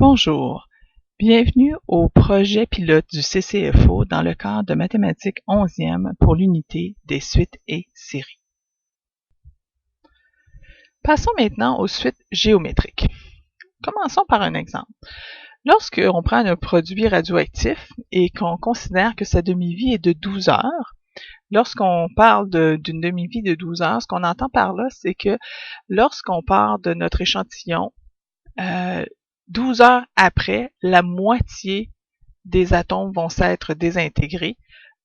Bonjour, bienvenue au projet pilote du CCFO dans le cadre de mathématiques 11e pour l'unité des suites et séries. Passons maintenant aux suites géométriques. Commençons par un exemple. Lorsque on prend un produit radioactif et qu'on considère que sa demi-vie est de 12 heures, lorsqu'on parle d'une demi-vie de 12 heures, ce qu'on entend par là, c'est que lorsqu'on part de notre échantillon, 12 heures après, la moitié des atomes vont s'être désintégrés.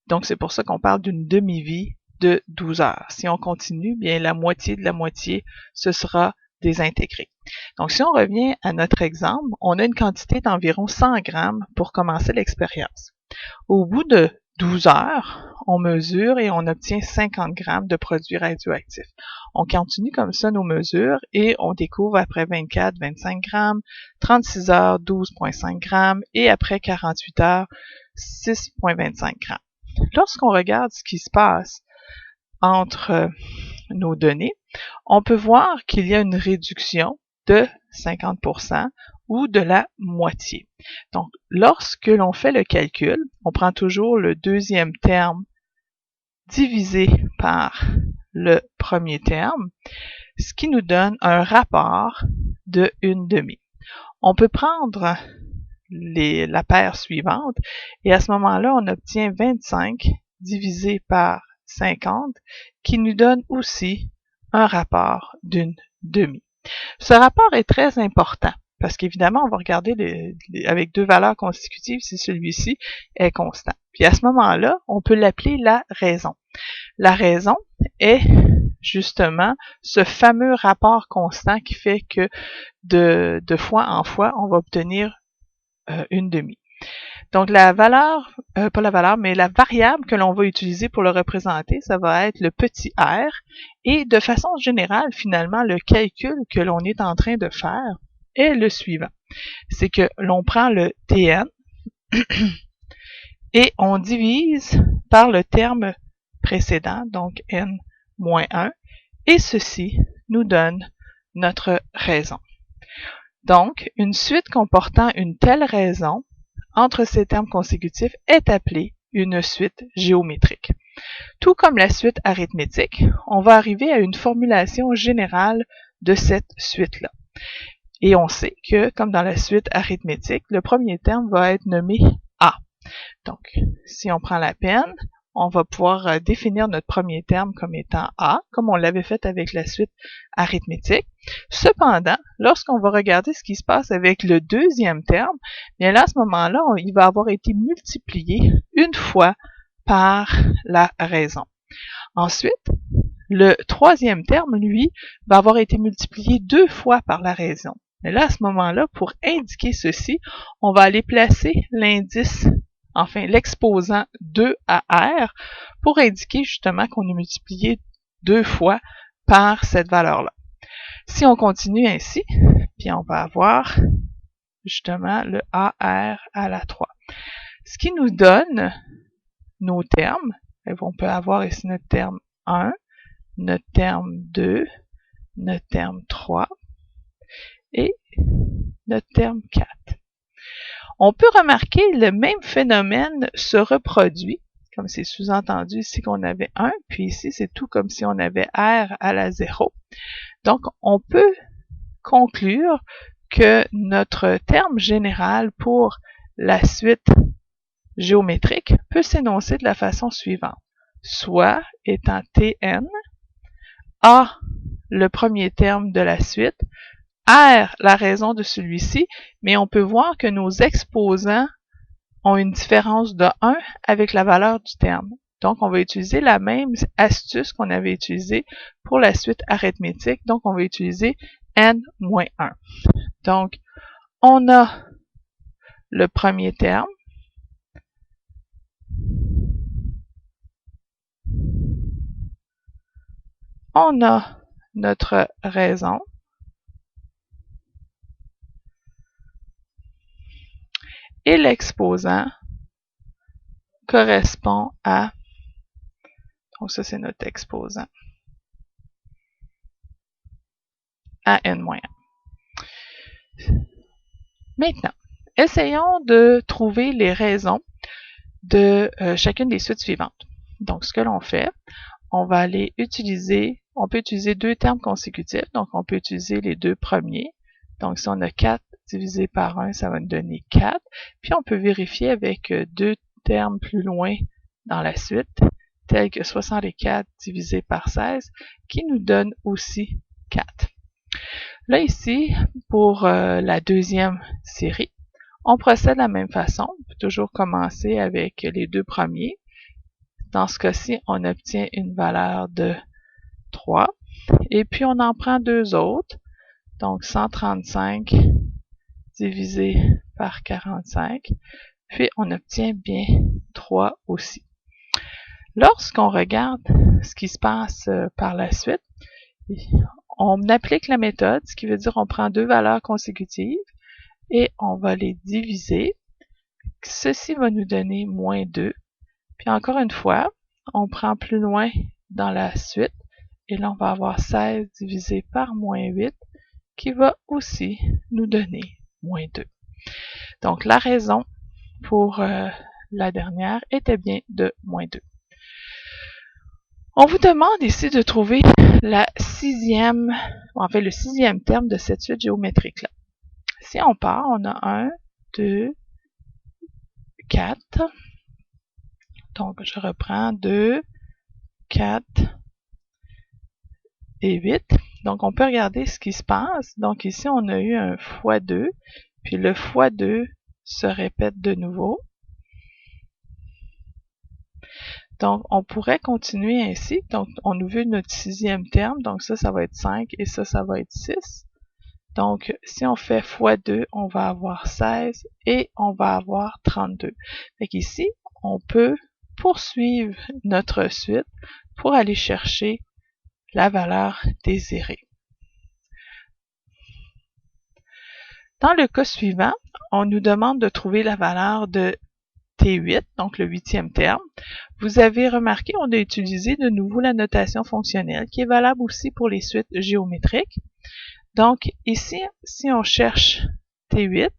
Donc, c'est pour ça qu'on parle d'une demi-vie de 12 heures. Si on continue, bien la moitié de la moitié se sera désintégrée. Donc, si on revient à notre exemple, on a une quantité d'environ 100 grammes pour commencer l'expérience. Au bout de 12 heures, on mesure et on obtient 50 grammes de produits radioactifs. On continue comme ça nos mesures et on découvre après 24, 25 grammes, 36 heures, 12,5 grammes et après 48 heures, 6,25 grammes. Lorsqu'on regarde ce qui se passe entre nos données, on peut voir qu'il y a une réduction de 50% ou de la moitié. Donc, lorsque l'on fait le calcul, on prend toujours le deuxième terme divisé par le premier terme, ce qui nous donne un rapport de 1/2. On peut prendre la paire suivante et à ce moment-là, on obtient 25 divisé par 50 qui nous donne aussi un rapport d'1/2. Ce rapport est très important parce qu'évidemment, on va regarder avec deux valeurs consécutives si celui-ci est constant. Puis à ce moment-là, on peut l'appeler la raison. La raison est justement ce fameux rapport constant qui fait que de fois en fois, on va obtenir 1/2. Donc la valeur, pas la valeur, mais la variable que l'on va utiliser pour le représenter, ça va être le petit r. Et de façon générale, finalement, le calcul que l'on est en train de faire est le suivant. C'est que l'on prend le Tn et on divise par le terme précédent, donc n-1, et ceci nous donne notre raison. Donc, une suite comportant une telle raison entre ces termes consécutifs est appelée une suite géométrique. Tout comme la suite arithmétique, on va arriver à une formulation générale de cette suite-là. Et on sait que, comme dans la suite arithmétique, le premier terme va être nommé A. Donc, si on prend la peine, on va pouvoir définir notre premier terme comme étant A, comme on l'avait fait avec la suite arithmétique. Cependant, lorsqu'on va regarder ce qui se passe avec le deuxième terme, bien là, à ce moment-là, il va avoir été multiplié une fois par la raison. Ensuite, le troisième terme, lui, va avoir été multiplié 2 fois par la raison. Mais là, à ce moment-là, pour indiquer ceci, on va aller placer l'indice, enfin l'exposant 2 à R, pour indiquer justement qu'on est multiplié 2 fois par cette valeur-là. Si on continue ainsi, puis on va avoir justement le AR à la 3. Ce qui nous donne nos termes. On peut avoir ici notre terme 1, notre terme 2, notre terme 3 et notre terme 4. On peut remarquer le même phénomène se reproduit, comme c'est sous-entendu ici qu'on avait 1, puis ici c'est tout comme si on avait R à la 0. Donc on peut conclure que notre terme général pour la suite géométrique peut s'énoncer de la façon suivante. Soit étant Tn, A le premier terme de la suite, R la raison de celui-ci, mais on peut voir que nos exposants ont une différence de 1 avec la valeur du terme. Donc, on va utiliser la même astuce qu'on avait utilisée pour la suite arithmétique. Donc, on va utiliser n-1. Donc, on a le premier terme. On a notre raison. Et l'exposant correspond à, donc ça c'est notre exposant, à n-1. Maintenant, essayons de trouver les raisons de chacune des suites suivantes. Donc, ce que l'on fait, on va aller utiliser, on peut utiliser deux termes consécutifs, donc on peut utiliser les deux premiers. Donc, si on a 4 divisé par 1, ça va nous donner 4. Puis, on peut vérifier avec deux termes plus loin dans la suite, tels que 64 divisé par 16, qui nous donne aussi 4. Là, ici, pour la deuxième série, on procède de la même façon. On peut toujours commencer avec les deux premiers. Dans ce cas-ci, on obtient une valeur de 3. Et puis, on en prend deux autres. Donc, 135 divisé par 45. Puis, on obtient bien 3 aussi. Lorsqu'on regarde ce qui se passe par la suite, on applique la méthode, ce qui veut dire on prend deux valeurs consécutives et on va les diviser. Ceci va nous donner moins 2. Puis encore une fois, on prend plus loin dans la suite et là on va avoir 16 divisé par moins 8 qui va aussi nous donner moins 2. Donc la raison pour la dernière était bien de moins 2. On vous demande ici de trouver le sixième terme de cette suite géométrique-là. Si on part, on a 1, 2, 4. Donc, je reprends 2, 4 et 8. Donc, on peut regarder ce qui se passe. Donc, ici, on a eu un x2, puis le x2 se répète de nouveau. Donc, on pourrait continuer ainsi. Donc, on nous veut notre sixième terme. Donc, ça va être 5 et ça va être 6. Donc, si on fait x2, on va avoir 16 et on va avoir 32. Fait qu'ici, on peut poursuivre notre suite pour aller chercher la valeur désirée. Dans le cas suivant, on nous demande de trouver la valeur de T8, donc le huitième terme. Vous avez remarqué, on a utilisé de nouveau la notation fonctionnelle qui est valable aussi pour les suites géométriques. Donc ici, si on cherche T8,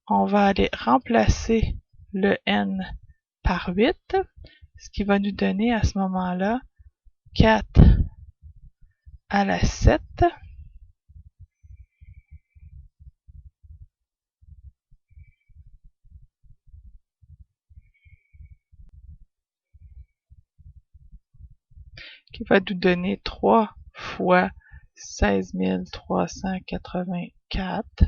on va aller remplacer le n par 8, ce qui va nous donner à ce moment-là 4 à la 7. Qui va nous donner 3 fois 16 384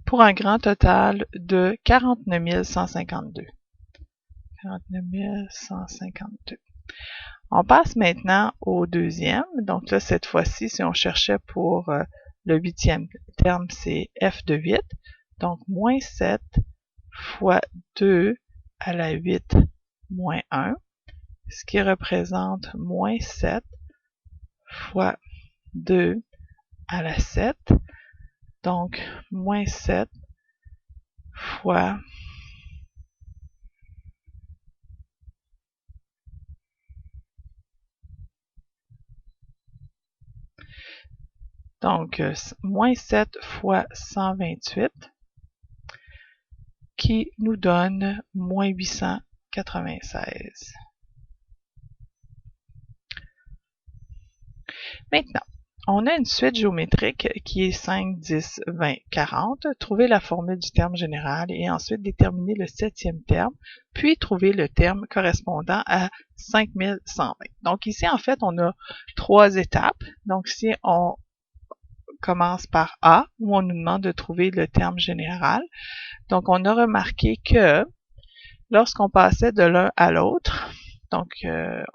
pour un grand total de 49 152. 49 152. On passe maintenant au deuxième. Donc là, cette fois-ci, si on cherchait pour le huitième terme, c'est f de 8. Donc, moins 7 fois 2 à la 8 moins 1, ce qui représente moins 7 fois 2 à la 7. Donc, moins 7 fois moins 7 fois 128 qui nous donne moins 896. Maintenant, on a une suite géométrique qui est 5, 10, 20, 40. Trouver la formule du terme général et ensuite déterminer le septième terme, puis trouver le terme correspondant à 5120. Donc ici, en fait, on a trois étapes. Donc si on commence par A, où on nous demande de trouver le terme général. Donc on a remarqué que lorsqu'on passait de l'un à l'autre, donc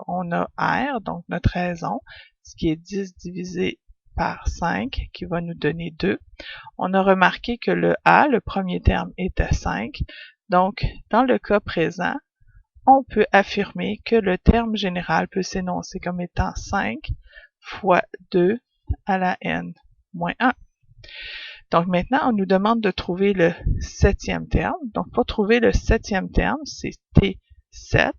on a R, donc notre raison, ce qui est 10 divisé par 5, qui va nous donner 2. On a remarqué que le A, le premier terme, était 5. Donc, dans le cas présent, on peut affirmer que le terme général peut s'énoncer comme étant 5 fois 2 à la n moins 1. Donc maintenant, on nous demande de trouver le septième terme. Donc pour trouver le septième terme, c'est T7.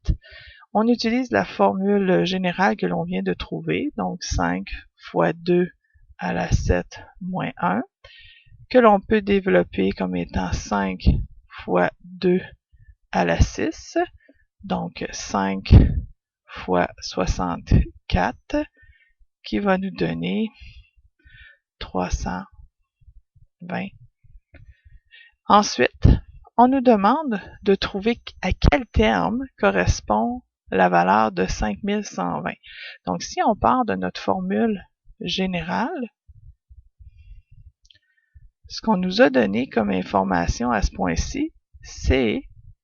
on utilise la formule générale que l'on vient de trouver, donc 5 fois 2 à la 7 moins 1, que l'on peut développer comme étant 5 fois 2 à la 6, donc 5 fois 64, qui va nous donner 320. Ensuite, on nous demande de trouver à quel terme correspond la valeur de 5120. Donc, si on part de notre formule générale, ce qu'on nous a donné comme information à ce point-ci, c'est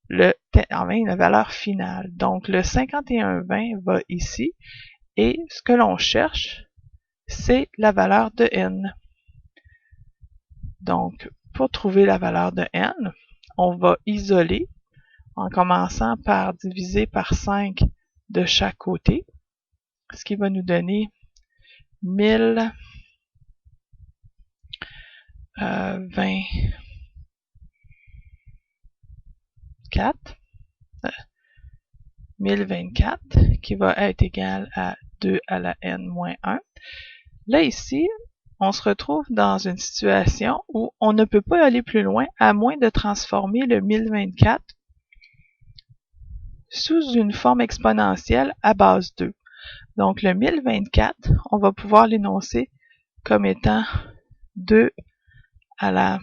la valeur finale. Donc, le 5120 va ici, et ce que l'on cherche, c'est la valeur de n. Donc, pour trouver la valeur de n, on va isoler en commençant par diviser par 5 de chaque côté, ce qui va nous donner 1024 qui va être égal à 2 à la n moins 1. Là, ici, on se retrouve dans une situation où on ne peut pas aller plus loin à moins de transformer le 1024 sous une forme exponentielle à base 2. Donc, le 1024, on va pouvoir l'énoncer comme étant 2 à la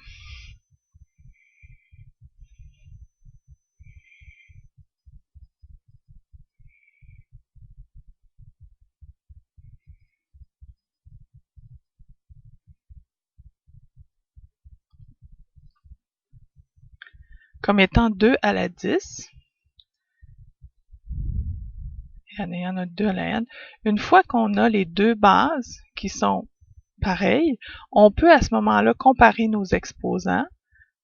comme étant 2 à la 10. Il y en a 2 à la n. Une fois qu'on a les deux bases qui sont pareilles, on peut à ce moment-là comparer nos exposants.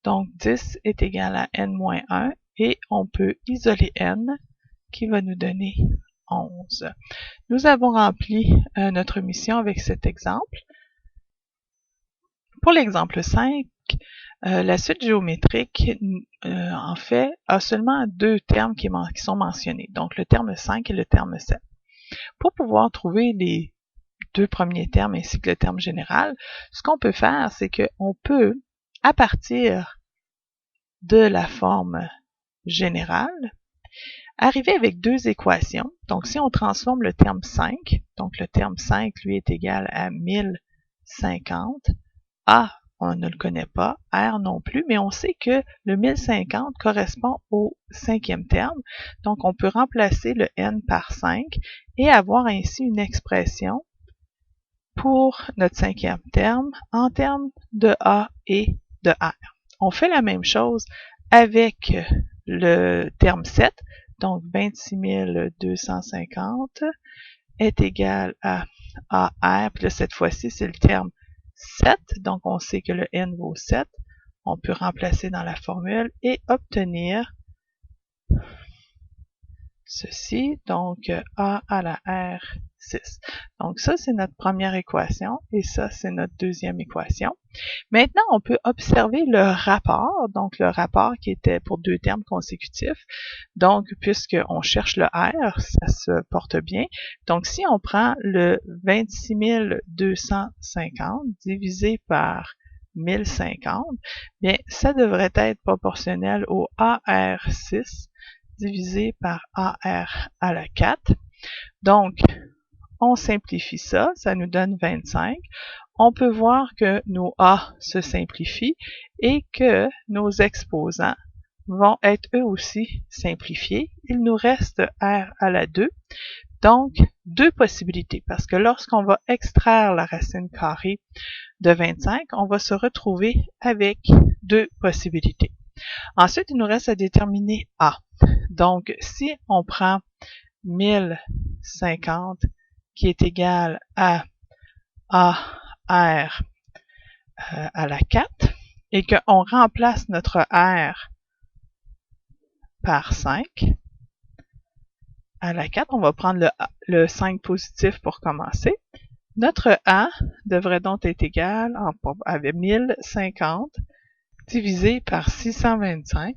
Donc, 10 est égal à n-1 et on peut isoler n qui va nous donner 11. Nous avons rempli notre mission avec cet exemple. Pour l'exemple 5, la suite géométrique, en fait, a seulement deux termes qui sont mentionnés, donc le terme 5 et le terme 7. Pour pouvoir trouver les deux premiers termes ainsi que le terme général, ce qu'on peut faire, c'est qu'on peut, à partir de la forme générale, arriver avec deux équations. Donc, si on transforme le terme 5, donc le terme 5, lui, est égal à 1050, A, on ne le connaît pas, R non plus, mais on sait que le 1050 correspond au cinquième terme. Donc, on peut remplacer le n par 5 et avoir ainsi une expression pour notre cinquième terme en termes de A et de R. On fait la même chose avec le terme 7, donc 26 250 est égal à AR, puis là, cette fois-ci, c'est le terme 7, donc on sait que le n vaut 7. On peut remplacer dans la formule et obtenir ceci, donc A à la R 6. Donc ça, c'est notre première équation et ça, c'est notre deuxième équation. Maintenant, on peut observer le rapport, donc le rapport qui était pour deux termes consécutifs. Donc, puisqu'on cherche le R, ça se porte bien. Donc, si on prend le 26 250 divisé par 1050, bien, ça devrait être proportionnel au AR6 divisé par AR à la 4. Donc, on simplifie ça, ça nous donne 25. On peut voir que nos A se simplifient et que nos exposants vont être eux aussi simplifiés. Il nous reste R à la 2. Donc, deux possibilités, parce que lorsqu'on va extraire la racine carrée de 25, on va se retrouver avec deux possibilités. Ensuite, il nous reste à déterminer A. Donc, si on prend 1050 qui est égal à AR à la 4 et qu'on remplace notre R par 5 à la 4, on va prendre le 5 positif pour commencer. Notre A devrait donc être égal à 1050 divisé par 625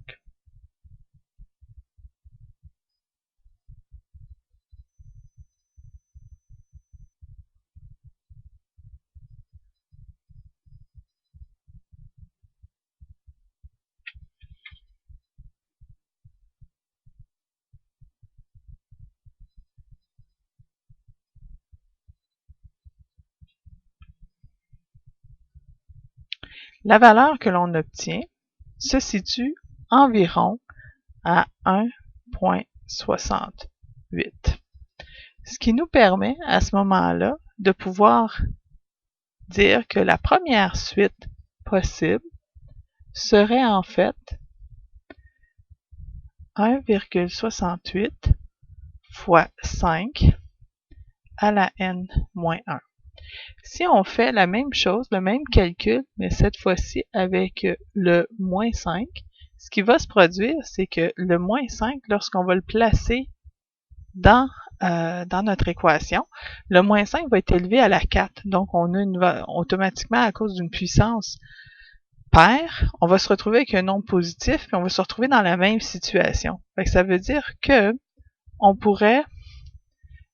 la valeur que l'on obtient se situe environ à 1,68. Ce qui nous permet à ce moment-là de pouvoir dire que la première suite possible serait en fait 1,68 fois 5 à la n-1. Si on fait la même chose, le même calcul, mais cette fois-ci avec le moins 5, ce qui va se produire, c'est que le moins 5, lorsqu'on va le placer dans notre équation, le moins 5 va être élevé à la 4. Donc, on a automatiquement, à cause d'une puissance paire, on va se retrouver avec un nombre positif, puis on va se retrouver dans la même situation. Fait que ça veut dire que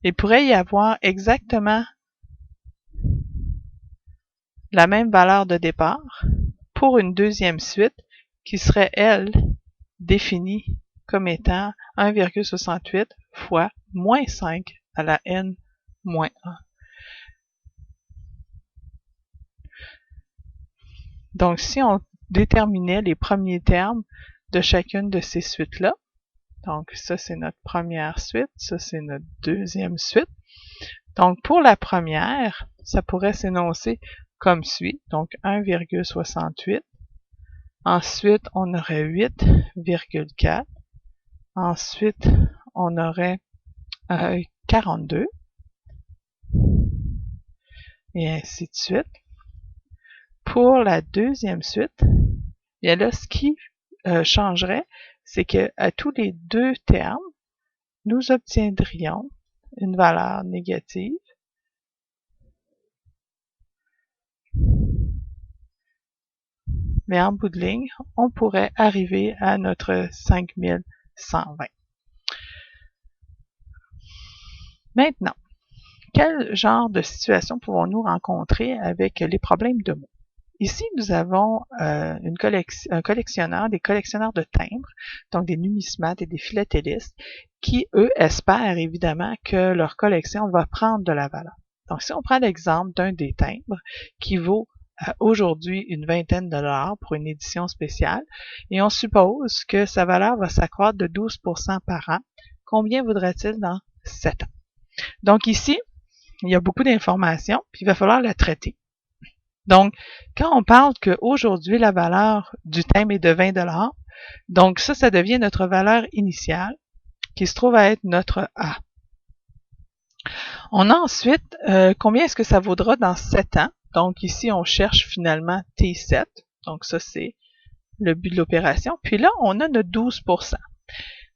il pourrait y avoir exactement la même valeur de départ pour une deuxième suite qui serait, elle, définie comme étant 1,68 fois moins 5 à la n-1. Donc, si on déterminait les premiers termes de chacune de ces suites-là, donc ça c'est notre première suite, ça c'est notre deuxième suite. Donc, pour la première, ça pourrait s'énoncer comme suit, donc 1,68. Ensuite, on aurait 8,4. Ensuite, on aurait 42. Et ainsi de suite. Pour la deuxième suite, bien là, ce qui changerait, c'est que à tous les deux termes, nous obtiendrions une valeur négative. Mais en bout de ligne, on pourrait arriver à notre 5120. Maintenant, quel genre de situation pouvons-nous rencontrer avec les problèmes de mots? Ici, nous avons un collectionneur, des collectionneurs de timbres, donc des numismates et des philatélistes, qui, eux, espèrent évidemment que leur collection va prendre de la valeur. Donc, si on prend l'exemple d'un des timbres qui vaut aujourd'hui une vingtaine de dollars pour une édition spéciale, et on suppose que sa valeur va s'accroître de 12% par an, combien vaudrait-il dans 7 ans? Donc ici, il y a beaucoup d'informations, puis il va falloir la traiter. Donc, quand on parle qu'aujourd'hui, la valeur du timbre est de 20 $, donc ça devient notre valeur initiale, qui se trouve à être notre A. On a ensuite, combien est-ce que ça vaudra dans 7 ans? Donc ici, on cherche finalement T7. Donc ça, c'est le but de l'opération. Puis là, on a notre 12%.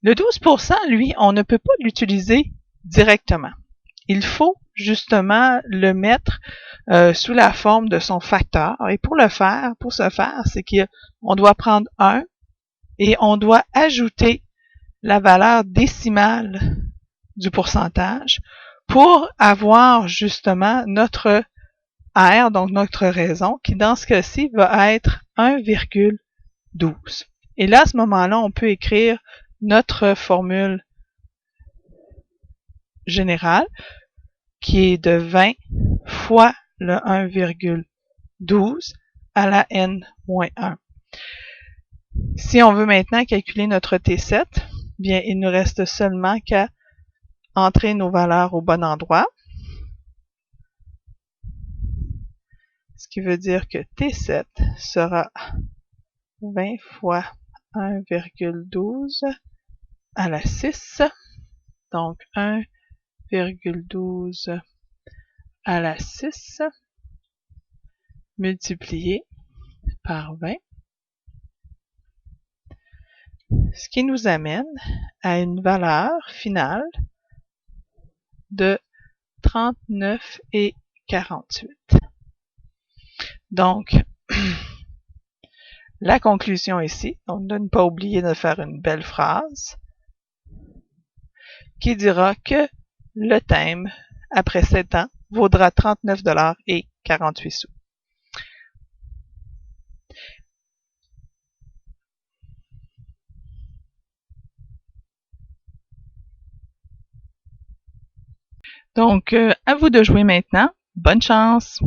Le 12%, lui, on ne peut pas l'utiliser directement. Il faut justement le mettre sous la forme de son facteur. Et pour ce faire, c'est qu'on doit prendre 1 et on doit ajouter la valeur décimale du pourcentage pour avoir justement notre R, donc notre raison, qui dans ce cas-ci va être 1,12. Et là, à ce moment-là, on peut écrire notre formule générale qui est de 20 fois le 1,12 à la n-1. Si on veut maintenant calculer notre T7, bien, il nous reste seulement qu'à entrer nos valeurs au bon endroit. Ce qui veut dire que T7 sera 20 fois 1,12 à la 6, donc 1,12 à la 6 multiplié par 20, ce qui nous amène à une valeur finale de 39,48. Donc, la conclusion ici, donc de ne pas oublier de faire une belle phrase qui dira que le timbre, après 7 ans, vaudra 39,48 $. Donc, à vous de jouer maintenant. Bonne chance!